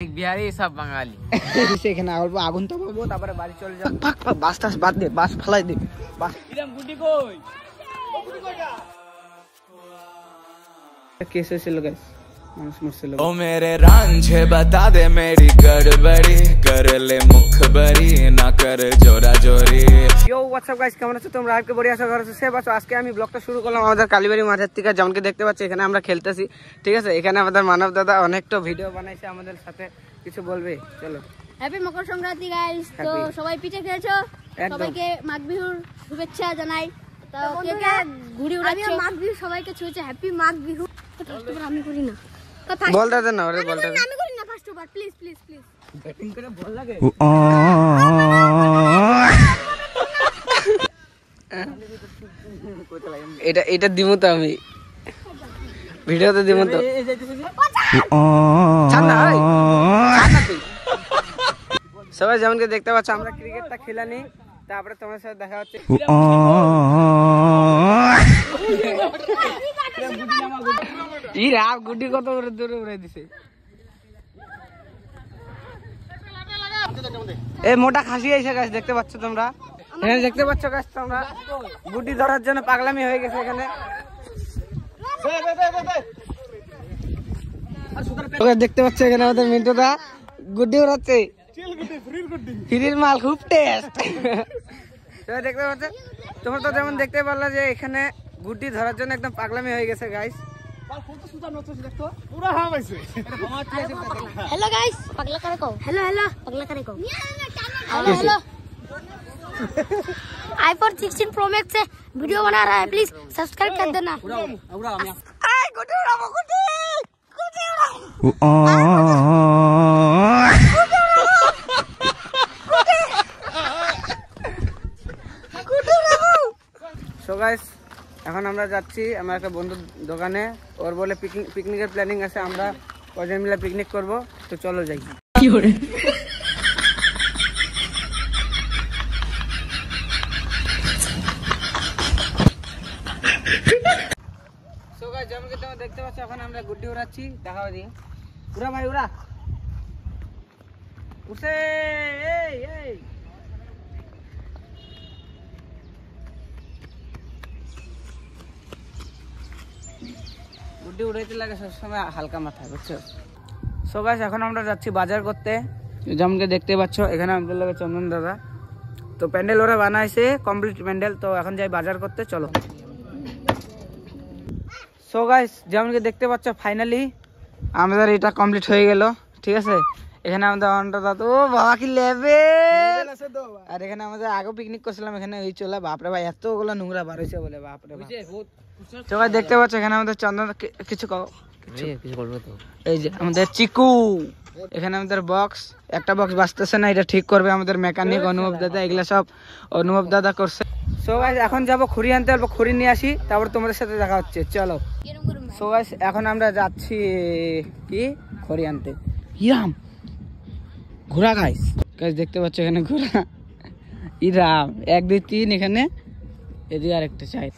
বিহারি সব বাঙালি সেখানে অল্প আগুন তো পাবো, তারপরে বাড়ি চলে যাবো। পাক পাক বাস টাস বাদ দে, বাস ফেলাই দে। বাস গুটি কই কেস হয়েছিল গাইস, মানুষ মরছিল। ओ मेरे रांझे बता दे मेरी गड़बड़ी, कर ले मुखबरी ना कर जोरा जोरी। ইয়ো হোয়াটসঅ্যাপ গাইস, কেমন আছো তোমরা? আজকে বড়ি আশা করছো সেভ আছো। আজকে আমি ব্লগটা শুরু করলাম আমাদের কালীবাড়ি মাঠের থেকে, যেমনকি দেখতে পাচ্ছি এখানে আমরা খেলতেছি, ঠিক আছে। এখানে আমাদের মানব দাদা অনেকটা ভিডিও বানাইছে আমাদের সাথে, কিছু বলবে? চলো। Happy Makar Sankranti guys. তো সবাই পিঠে খেয়েছো, সবাইকে মাঘ বিহুর শুভেচ্ছা জানাই। তো কে কে ঘুড়ি উড়াচ্ছে, মাঘ বিহু সবাইকে ছুঁয়েছে, হ্যাপি মাঘ বিহু। আমি করি না, বলতে দেন না, ওরে বলতে দেন। আমি করি না first over, please please please. Batting করে বল লাগে। এটা এটা দিমু তো আমি ভিডিওতে দিমু তো। সবাই যেমনকি দেখতে পাচ্ছ আমরা ক্রিকেটটা খেলা নিই, তারপরে তোমার সাথে দেখা হচ্ছে। গুড্ডি কত দূরে উড়াই দিছে। এই মোটা খাসি এসে গাছ দেখতে পাচ্ছ তোমরা, এখানে দেখতে পাচ্ছ গাছ তোমরা। গুড্ডি ধরার জন্য পাগলামি হয়ে গেছে এখানে। দেখতে পাচ্ছ এখানে আমাদের মিন্টুদা গুড্ডি উড়াচ্ছে, ফ্রির মাল, খুব টেস্ট। দেখতে পাচ্ছ তোমরা তো, যেমন দেখতে পারলা যে এখানে গুড্ডি ধরার জন্য একদম পাগলামি হয়ে গেছে গাইস। हेलो गाइस, पगला करे को हेलो हेलो पगला करे को hello hello. IPhone 16 pro max से वीडियो बना रहा है, प्लीज सब्सक्राइब कर देना। সো গাইস, এখন আমরা যাচ্ছি আমার একটা বন্ধুর দোকানে। ওর বলে পিকনিকের প্ল্যানিং আছে, আমরা কজন মিলে পিকনিক করব। তো চলো যাই। কি করে সো গাইস, যেমন কি তোমরা দেখতে পাচ্ছ এখন আমরা গুড্ডি উড়াচ্ছি। দেখাও দিই, উড়া ভাই উড়া, উঠছে। এই এই গুড্ডি উড়াইতে লাগে সবসময় হালকা মাথায়, বুঝছো? সো গাইস, এখন আমরা যাচ্ছি বাজার করতে। যেমনকি দেখতে পাচ্ছ এখানে আমাদের লাগে চন্দন দাদা। তো প্যান্ডেল ওরা বানাইছে, কমপ্লিট প্যান্ডেল। তো এখন যাই বাজার করতে, চলো। সো গাইস, যেমনকি দেখতে পাচ্ছ ফাইনালি আমাদের এটা কমপ্লিট হয়ে গেল, ঠিক আছে। এখানে আমাদের অনটা দাদা, ও বাবা কি লেবে। আর এখানে আমাদের আগেও পিকনিক করছিলাম এখানে, ওই চলে বাপরে ভাই এতগুলো নোংরা বার হয়েছে বলে, বাপরে ভাই। সবাই দেখতে পাচ্ছ এখানে আমাদের চন্দন, কিছু বলবো তো। এই যে আমাদের চিকু, এখানে আমাদের বক্স, একটা বক্স বাজতেছে না, এটা ঠিক করবে আমাদের মেকানিক অনুভব দাদা। এগুলা সব অনুভব দাদা করছে। সো গাইস, এখন যাবো খড়ি আনতে, অল্প খড়ি নিয়ে আসি, তারপর তোমাদের সাথে দেখা হচ্ছে, চলো। সো গাইস, এখন আমরা যাচ্ছি কি খড়ি আনতে। ইরাম ঘোড়া গাইস, গাইস দেখতে পাচ্ছ এখানে ঘোড়া। ইরাম 1 2 3, এখানে এদিকে আরেকটা চাই।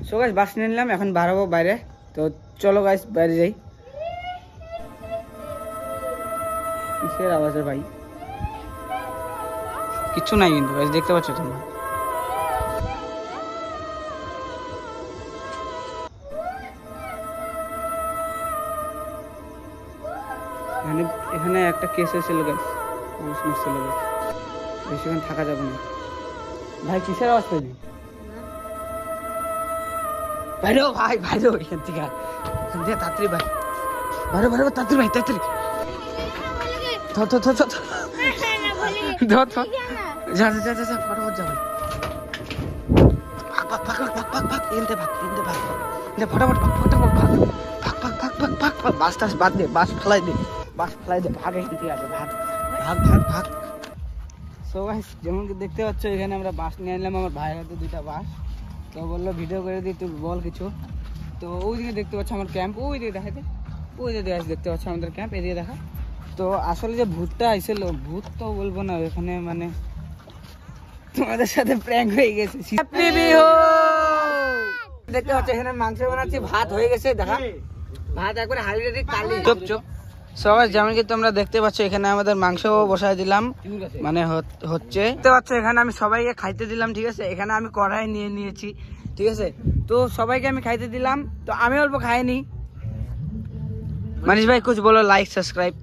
সো গাইস, বাস নিয়ে নিলাম, এখন বার হবো বাইরে। তো চলো গাইস বাইরে যাই। কিসের আওয়াজ ভাই? কিছু নাই কিন্তু গাইস, দেখতে পাচ্ছ তোমরা। এখানে একটা কেস হয়েছিল গাইস, মানুষ মরছিল গাইস, বেশিক্ষণ থাকা যাবে না। ভাই কিসের আওয়াজ পেলি? বাইরে ভাই, বাইরে এখান থেকে তাড়াতাড়ি ভাই, বাইরে বাইরে তাড়াতাড়ি ভাই, তাড়াতাড়ি ধর ধর ধর ধর ধর ধর, যা যা যা যা, ফটাফট যা ভাই, ভাগ ভাগ ভাগ ভাগ ভাগ, এনতে ভাগ, এনতে ভাগ, ফটাফট ভাগ, ফটাফট ভাগ, ভাগ ভাগ ভাগ ভাগ ভাগ ভাগ, বাস টাস বাদ দে, বাস ফেলাই দে, বাস ফেলাই দে, ভাগ এখান থেকে, ভাগ ভাগ ভাগ ভাগ। সো গাইস, যেমন কি দেখতে পাচ্ছ এখানে আমরা বাস নিয়ে নিলাম, আমার ভাইয়ের হাতে 2টা বাস। তো বললো ভিডিও করে দিই, তুই বল কিছু। তো ওইদিকে দেখতে পাচ্ছ আমার ক্যাম্প, ওইদিকে দেখাতে, ওইদিকে দেখতে পাচ্ছ আমাদের ক্যাম্প, এদিকে দেখা। তো আসলে যে ভূতটা আইছিল, ভূত তো বলবো না, এখানে মানে তোমাদের সাথে প্র্যাঙ্ক হয়ে গেছে। দেখতে পাচ্ছ এখানে মাংস বানাচ্ছি, ভাত হয়ে গেছে, দেখা ভাত একবারে হালকা কালি। চুপ চুপ, সবাই যেমন কি তোমরা দেখতে পাচ্ছ এখানে আমাদের মাংস বসায় দিলাম, মানে হচ্ছে দেখতে পাচ্ছ এখানে আমি সবাইকে খাইতে দিলাম। ঠিক আছে, এখানে আমি কড়াই নিয়ে নিয়েছি। ঠিক আছে, তো সবাইকে আমি খাইতে দিলাম, তো আমি অল্প খাইনি। मनीष भाई कुछ बोलो, लाइक सब्सक्राइब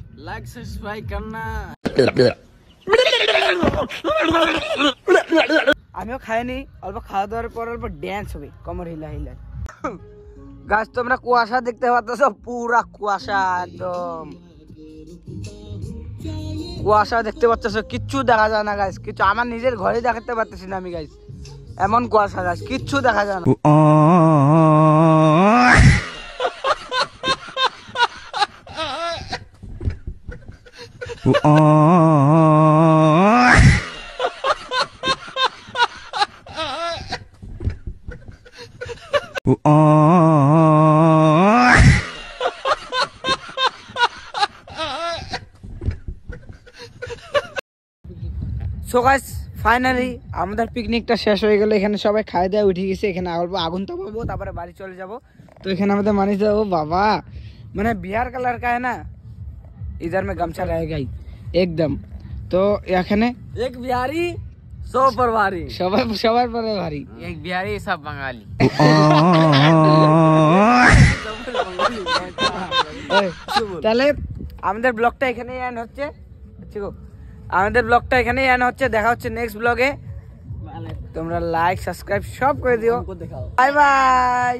करना। আমিও খাইনি, অল্প খাওয়া দাওয়ার পর অল্প ড্যান্স হবে কমর হিলা হিলা। গাছ তোমরা কুয়াশা দেখতে পাচ্ছ, পুরা কুয়াশা, একদম কুয়াশা দেখতে পাচ্ছ, কিচ্ছু দেখা যায় না গাছ, কিছু আমার নিজের ঘরে দেখাতে পারতেছি না আমি গাছ, এমন কুয়াশা গাছ, কিচ্ছু দেখা যায় না। সো গাইস ফাইনালি আমাদের পিকনিকটা শেষ হয়ে গেল। এখানে সবাই খাই দেওয়া উঠে গেছে, এখানে অল্প আগুন তাপাবো, তারপরে বাড়ি চলে যাব। তো এখানে আমাদের মানিস ও বাবা, মানে बिहार का लड़का है ना, इधर में गमछा रहेगा ही एकदम। तो এখানে एक बिहारी 100 परवारी, সবার পরে ভারী, एक बिहारी सब बंगाली। তাহলে আমাদের ব্লগটা এখানেই এন্ড হচ্ছে। ঠিক আছে, আমাদের ব্লগটা এখানেই এন্ড হচ্ছে। দেখা হচ্ছে নেক্সট ব্লগে। তোমরা লাইক সাবস্ক্রাইব সব করে দিও। Bye bye.